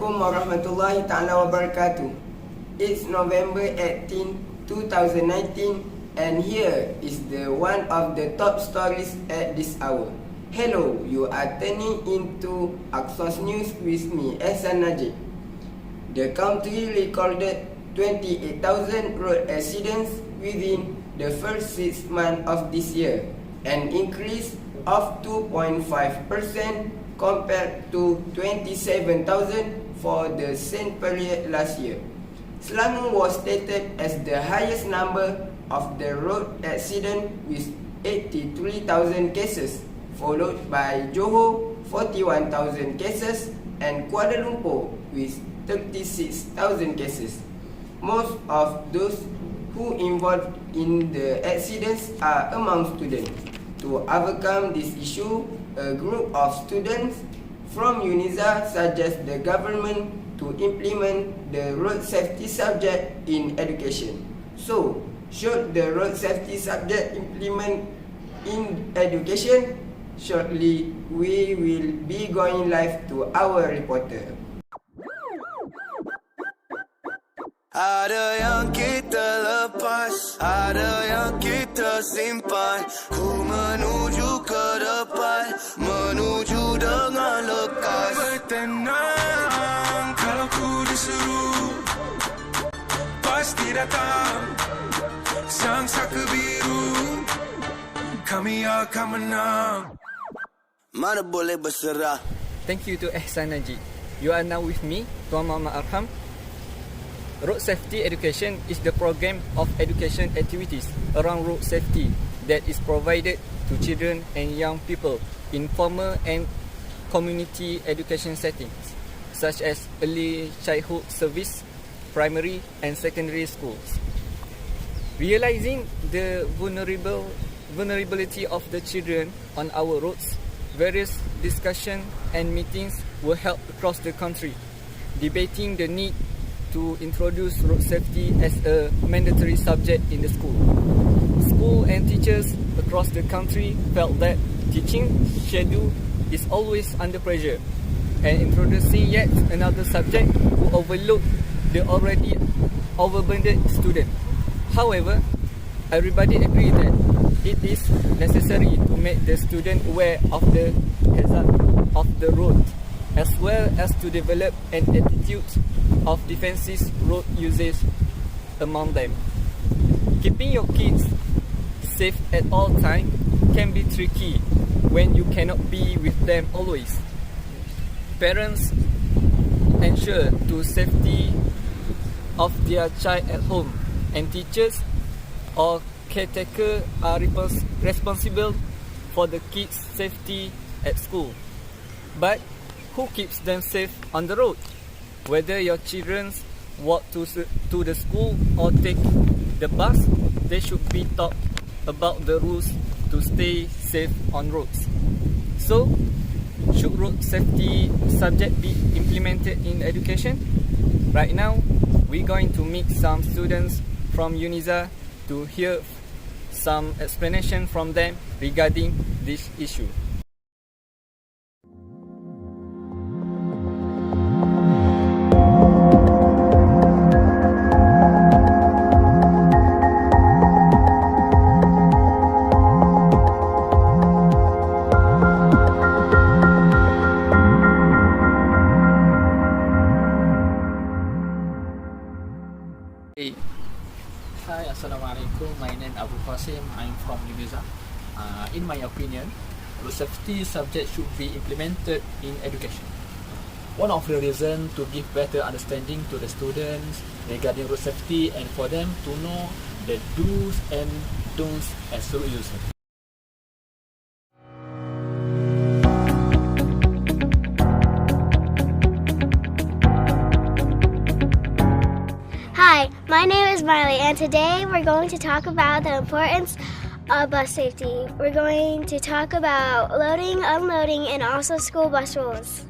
Assalamualaikum warahmatullahi ta'ala wabarakatuh. It's November 18, 2019 and here is the one of the top stories at this hour. Hello, you are turning into Axos News with me, Ehsan Najib. The country recorded 28,000 road accidents within the first 6 months of this year, an increase of 2.5% compared to 27,000 for the same period last year. Selangor was stated as the highest number of the road accident with 83,000 cases, followed by Johor 41,000 cases and Kuala Lumpur with 36,000 cases. Most of those who involved in the accidents are among students. To overcome this issue, a group of students from UNISA suggest the government to implement the road safety subject in education. So, should the road safety subject implement in education? Shortly, we will be going live to our reporter. Ada yang kita lepas, ada yang kita simpan. Ku menuju ke depan, menuju dengan lekas. Bertenang, kalau ku disuruh, pasti datang sang saka biru. Kami akan menang, mana boleh berserah. Thank you to Ehsan Najib. You are now with me, Tuan Muhammad Arham. Road safety education is the program of education activities around road safety that is provided to children and young people in formal and community education settings, such as early childhood service, primary and secondary schools. Realizing the vulnerability of the children on our roads, various discussions and meetings were held across the country, debating the need to introduce road safety as a mandatory subject in the school. School and teachers across the country felt that teaching schedule is always under pressure, and introducing yet another subject would overload the already overburdened student. However, everybody agreed that it is necessary to make the student aware of the hazard of the road, as well as to develop an attitude of defensive road usage among them. Keeping your kids safe at all times can be tricky when you cannot be with them always. Parents ensure to safety of their child at home, and teachers or caretakers are responsible for the kids' safety at school. But who keeps them safe on the road? Whether your children walk to the school or take the bus, they should be taught about the rules to stay safe on roads. So, should road safety subject be implemented in education? Right now, we're going to meet some students from UNISA to hear some explanation from them regarding this issue. Hi, Assalamualaikum. My name is Abu Qasim. I'm from UNISA. In my opinion, road safety subject should be implemented in education. One of the reasons to give better understanding to the students regarding road safety and for them to know the do's and don'ts as road users. Hi, my name is Miley, and today we're going to talk about the importance of bus safety. We're going to talk about loading, unloading, and also school bus rules.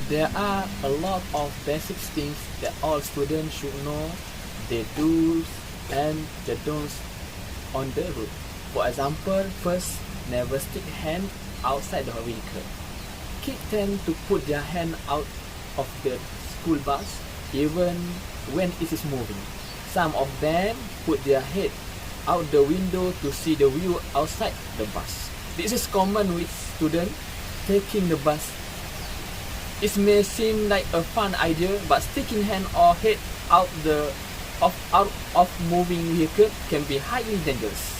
There are a lot of basic things that all students should know, the do's and the don'ts on the road. For example, first, never stick hand outside the vehicle. Kids tend to put their hand out of the school bus even when it is moving. Some of them put their head out the window to see the view outside the bus. This is common with students taking the bus. It may seem like a fun idea, but sticking hand or head out of moving vehicle can be highly dangerous.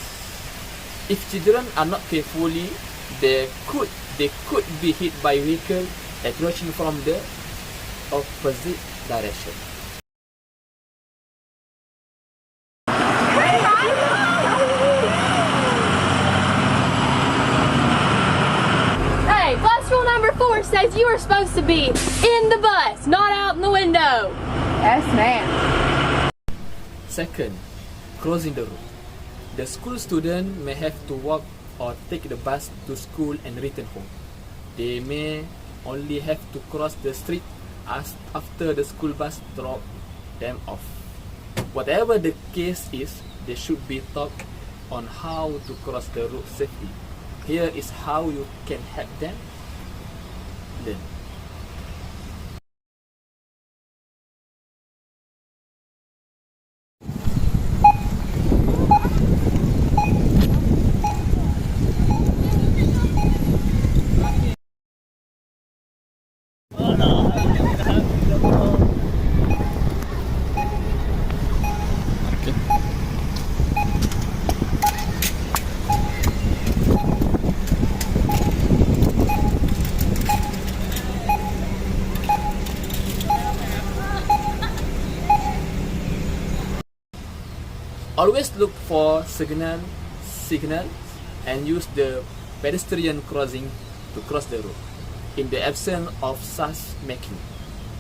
If children are not carefully, they could be hit by vehicle approaching from the opposite direction. Hey, bus rule number 4 says you are supposed to be in the bus, not out in the window. Yes, ma'am. Second, crossing the road. The school student may have to walk or take the bus to school and return home. They may only have to cross the street after the school bus drop them off. Whatever the case is, they should be taught on how to cross the road safely. Here is how you can help them learn. Always look for signals and use the pedestrian crossing to cross the road. In the absence of such marking,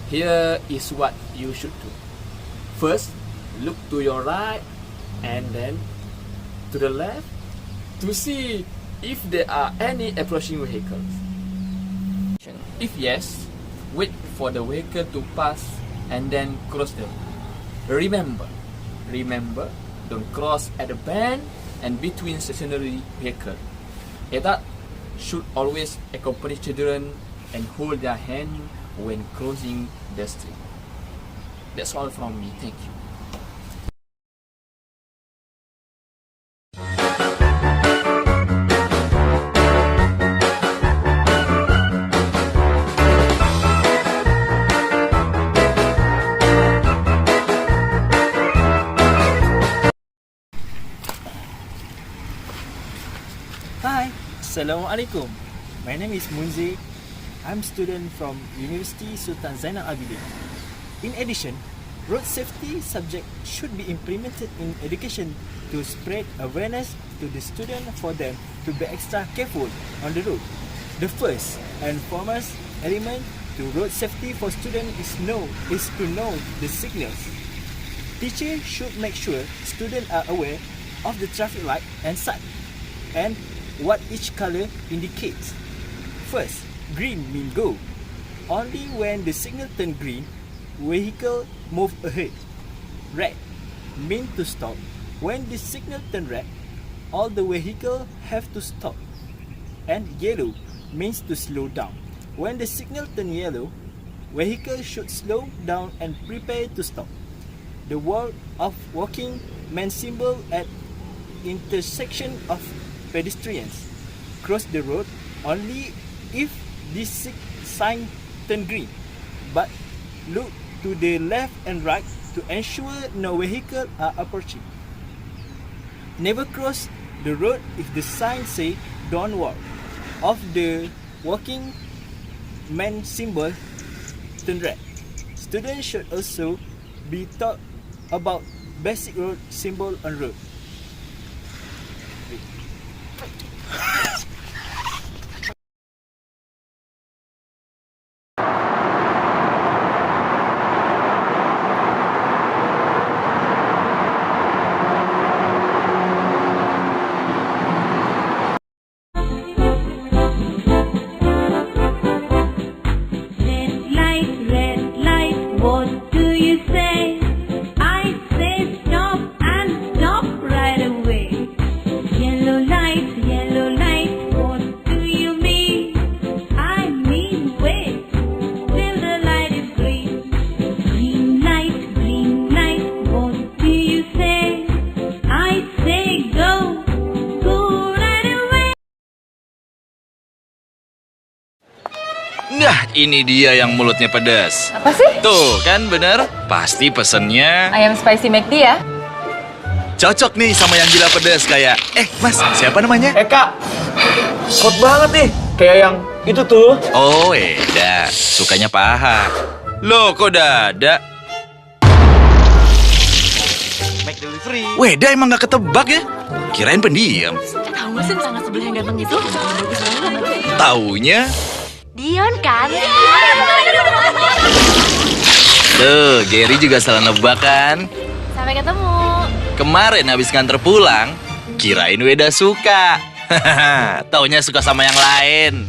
here is what you should do. First, look to your right and then to the left to see if there are any approaching vehicles. If yes, wait for the vehicle to pass and then cross the road. Remember, don't cross at the bend and between stationary vehicles. Adults should always accompany children and hold their hand when crossing the street. That's all from me. Thank you. Hi, Assalamualaikum. My name is Munzi. I'm student from University Sultan Zainal Abidin. In addition, road safety subject should be implemented in education to spread awareness to the student for them to be extra careful on the road. The first and foremost element to road safety for students is to know the signals. Teachers should make sure students are aware of the traffic light and sign and what each color indicates. First, green means go. Only when the signal turn green, vehicle move ahead. Red means to stop. When the signal turn red, all the vehicle have to stop. And yellow means to slow down. When the signal turn yellow, vehicle should slow down and prepare to stop. The word of walking means symbol at intersection of pedestrians. Cross the road only if this sign turn green, but look to the left and right to ensure no vehicle are approaching. Never cross the road if the sign say don't walk. Of the walking man symbol turn red. Students should also be taught about basic road symbol on road. Red light, what do you say? I say stop and stop ini dia yang mulutnya pedas. Apa sih? Tuh, kan bener? Pasti pesennya Ayam spicy McD ya? cocok nih sama yang gila pedas kayak... Mas, siapa namanya? Kak, hot banget nih. Kayak yang itu tuh. Oh, Eda. Sukanya paha. Loh, kok dada? Make delivery. Weda emang gak ketebak ya? Kirain pendiam. Tahu nggak sih tetangga sebelah yang ganteng itu? Bagus banget. Taunya... Dion kan? Tuh, Gary juga salah nebak kan? Sampai ketemu. Kemarin habis nganter pulang, kirain Weda suka. Taunya suka sama yang lain.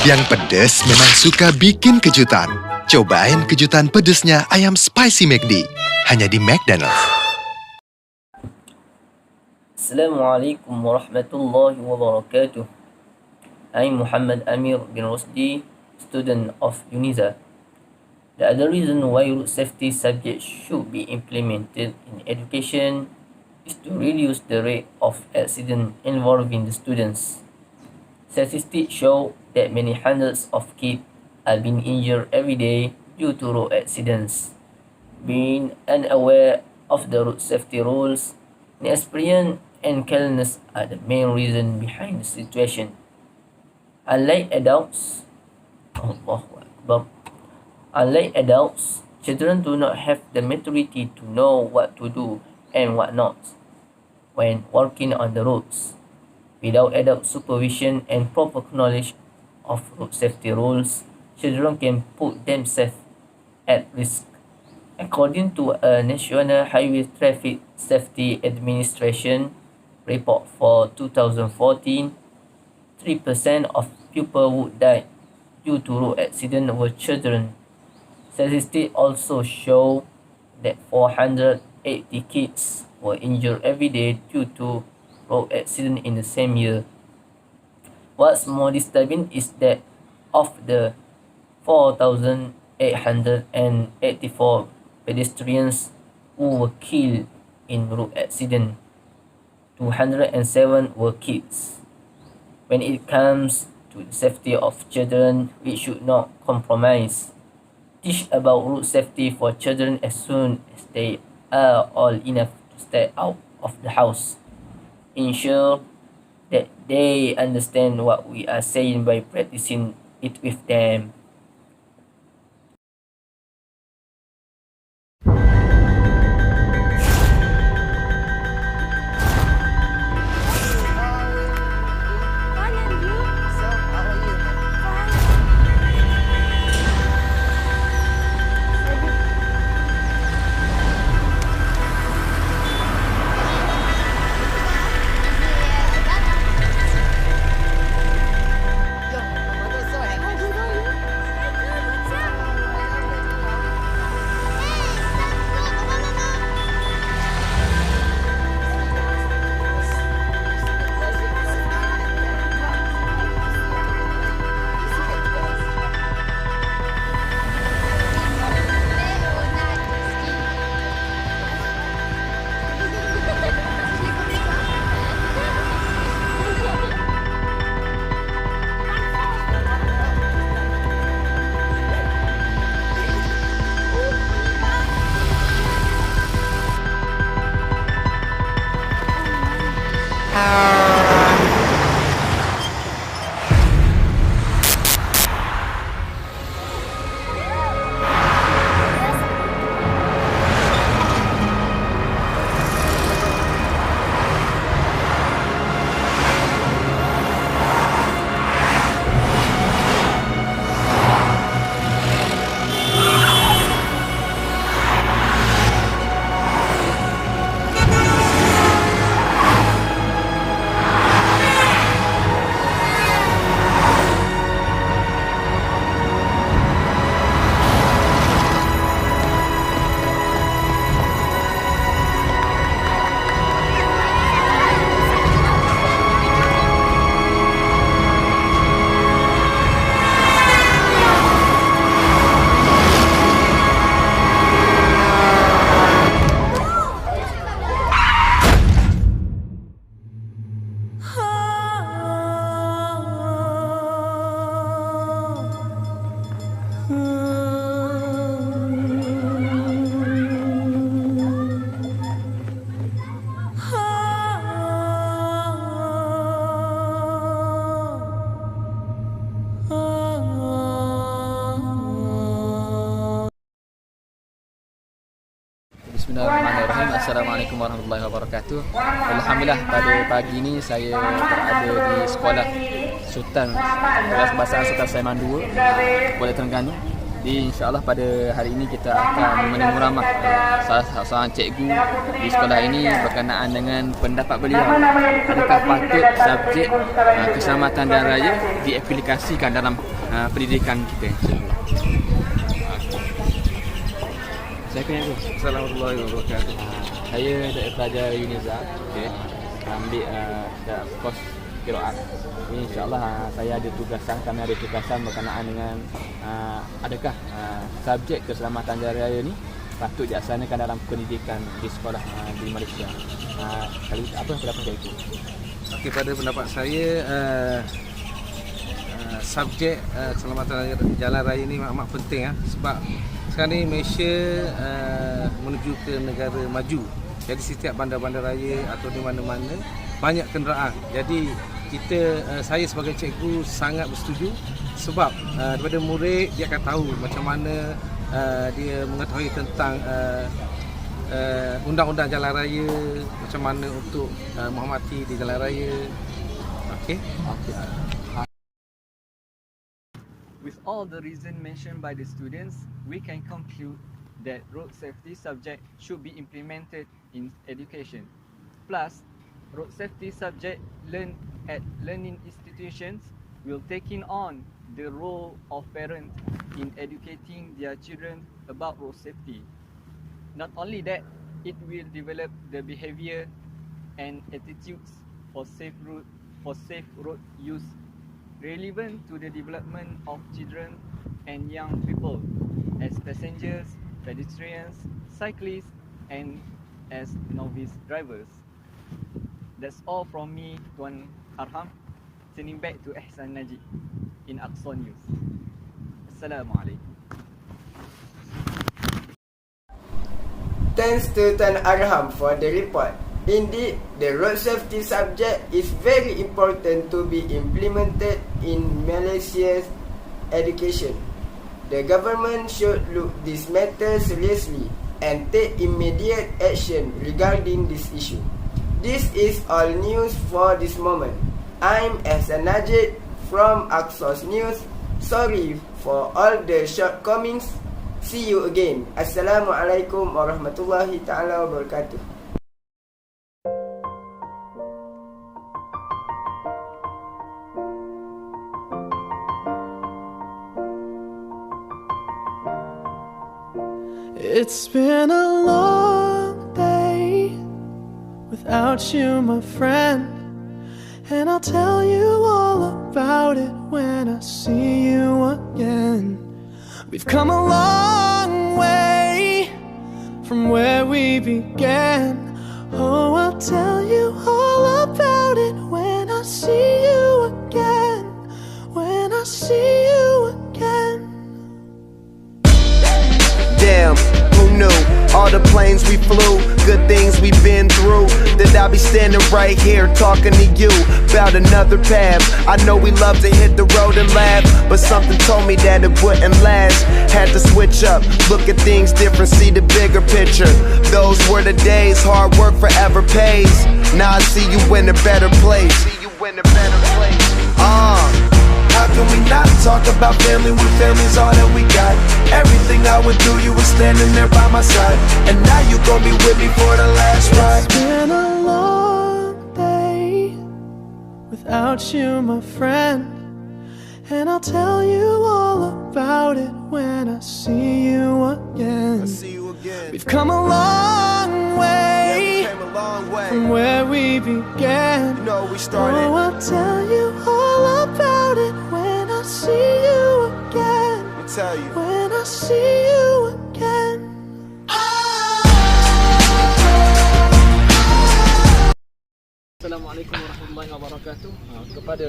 Yang pedes memang suka bikin kejutan. Cobain kejutan pedesnya ayam spicy McD. Hanya di McDonald's. Assalamualaikum warahmatullahi wabarakatuh. I'm Muhammad Amir bin Rusdi, student of UNISA. The other reason why road safety subjects should be implemented in education is to reduce the rate of accident involving the students. Statistics show that many hundreds of kids are being injured every day due to road accidents. Being unaware of the road safety rules, inexperience and carelessness are the main reason behind the situation. Unlike adults, children do not have the maturity to know what to do and what not when walking on the roads. Without adult supervision and proper knowledge of road safety rules, children can put themselves at risk. According to a National Highway Traffic Safety Administration report for 2014, 3% of people who died due to road accident were children. Statistics also show that 480 kids were injured every day due to road accident in the same year. What's more disturbing is that of the 4,884 pedestrians who were killed in road accident, 207 were kids. When it comes to the safety of children, we should not compromise. Teach about road safety for children as soon as they are old enough to stay out of the house. Ensure that they understand what we are saying by practicing it with them. Bismillahirrahmanirrahim. Assalamualaikum warahmatullahi wabarakatuh. Alhamdulillah, pada pagi ni saya berada di sekolah Sultan Bahasa Sultan Saiman 2 Kuala Terengganu. InsyaAllah pada hari ini kita akan menemu ramah salah seorang cikgu di sekolah ini berkenaan dengan pendapat beliau. Adakah patut subjek keselamatan jalan raya diaplikasikan dalam pendidikan kita? Saya kena tu. Assalamualaikum warahmatullahi wabarakatuh. Saya dari pelajar UNIZA, ambil kos Qiraat. InsyaAllah saya ada tugasan, kami ada tugasan berkenaan dengan adakah subjek keselamatan jalan raya ni patut dilaksanakan dalam pendidikan di sekolah di Malaysia. Apa pendapat saya itu? Okey, pada pendapat saya subjek keselamatan jalan raya ni amat penting sebab sekarang ni Malaysia menuju ke negara maju. Jadi setiap bandar-bandar raya atau di mana-mana banyak kenderaan. Jadi saya sebagai cikgu sangat bersetuju sebab daripada murid dia akan tahu macam mana dia mengetahui tentang undang-undang jalan raya, macam mana untuk menghormati di jalan raya. Okey. With all the reasons mentioned by the students, we can conclude that road safety subject should be implemented in education. Plus, road safety subject learned at learning institutions will taking on the role of parents in educating their children about road safety. Not only that, it will develop the behavior and attitudes for safe road use, relevant to the development of children and young people as passengers, pedestrians, cyclists, and as novice drivers. That's all from me, Tuan Arham. Sending back to Ehsan Najib in Aqsa News. Assalamualaikum. Thanks to Tuan Arham for the report. Indeed, the road safety subject is very important to be implemented in Malaysia's education. The government should look this matter seriously and take immediate action regarding this issue. This is all news for this moment. I'm Ehsan Najib from Aqsa News. Sorry for all the shortcomings. See you again. Assalamualaikum warahmatullahi ta'ala wabarakatuh. It's been a long day without you, my friend, and I'll tell you all about it when I see you again. We've come a long way from where we began. Oh, I'll tell you all about it when I see you again. When I see you again. Damn, who knew? All the planes we flew, good things we've been through. That I'll be standing right here talking to you about another path. I know we love to hit the road and laugh, but something told me that it wouldn't last. Had to switch up, look at things different, see the bigger picture. Those were the days, hard work forever pays. Now I see you in a better place. How can we not talk about family when family's all that we got? Everything I would do, you were standing there by my side, and now you gon' be with me for the last ride. It's been a long day without you, my friend, and I'll tell you all about it when I see you again. We've come a long way, from where we began. You know we started. Oh, I'll tell you all about it when I see you again. Let me tell you. When I see you again. Assalamualaikum warahmatullahi wabarakatuh. Kepada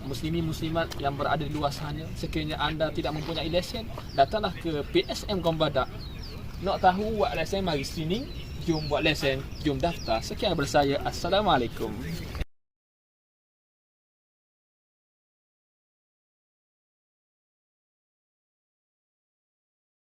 muslimin-muslimat yang berada di luar sana, sekiranya anda tidak mempunyai lesen, datanglah ke PSM Kepada. Nak tahu buat lesen, mari screening. Jom buat lesen, jom daftar. Sekian daripada saya. Assalamualaikum.